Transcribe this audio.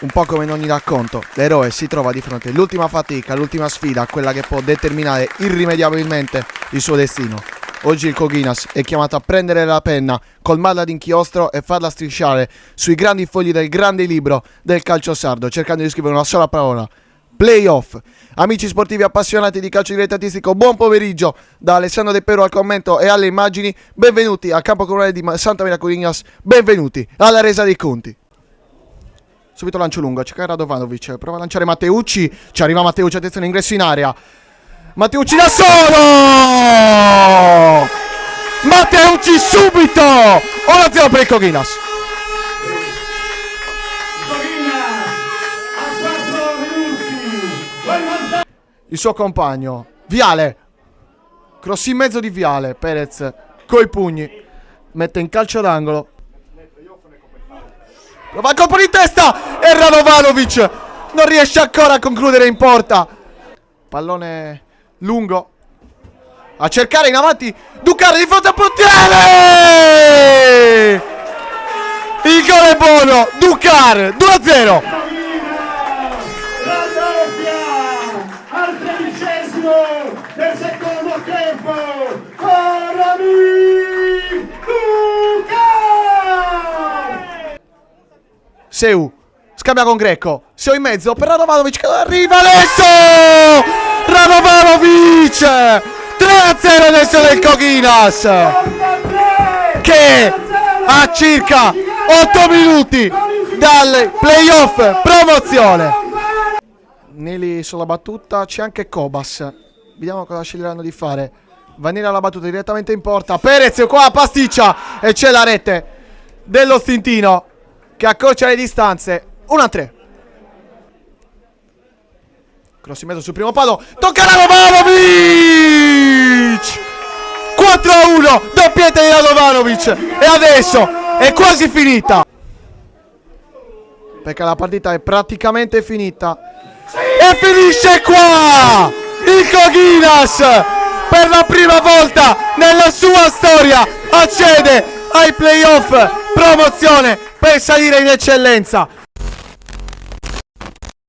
Un po' come in ogni racconto, l'eroe si trova di fronte all'ultima fatica, l'ultima sfida, quella che può determinare irrimediabilmente il suo destino. Oggi il Coginas è chiamato a prendere la penna, colmarla d'inchiostro e farla strisciare sui grandi fogli del grande libro del calcio sardo, cercando di scrivere una sola parola: playoff. Amici sportivi appassionati di calcio dilettantistico, buon pomeriggio da Alessandro De Pero al commento e alle immagini. Benvenuti al campo comunale di Santa Maria Coginas, benvenuti alla resa dei conti. Subito lancio lungo, cerca Radovanovic, prova a lanciare Matteucci, ci arriva Matteucci, attenzione, ingresso in area. Matteucci da solo! Matteucci subito! 1-0 per il Coginas. Il suo compagno, Viale, cross in mezzo di Viale, Perez coi pugni, mette in calcio d'angolo. Va a colpo di testa e Radovanovic non riesce ancora a concludere in porta. Pallone lungo a cercare in avanti Ducar di fronte al portiere. Il gol è buono, Ducar 2-0. Al 13esimo del secondo tempo, Rami Ducar! Seu scambia con Greco, Seu in mezzo per Radovanovic che arriva adesso. Radovanovic 3-0 adesso del Coginas, che a circa 8 minuti dal playoff promozione. Neli sulla battuta, c'è anche Cobas, vediamo cosa sceglieranno di fare. Vanilla alla battuta direttamente in porta, Perez qua pasticcia e c'è la rete dello stintino che accorcia le distanze. 1-3. Cross in mezzo sul primo palo, tocca Radovanovic. 4-1, doppietta di Radovanovic e adesso è quasi finita, perché la partita è praticamente finita e finisce qua. Il Coginas per la prima volta nella sua storia accede ai playoff promozione per salire in eccellenza.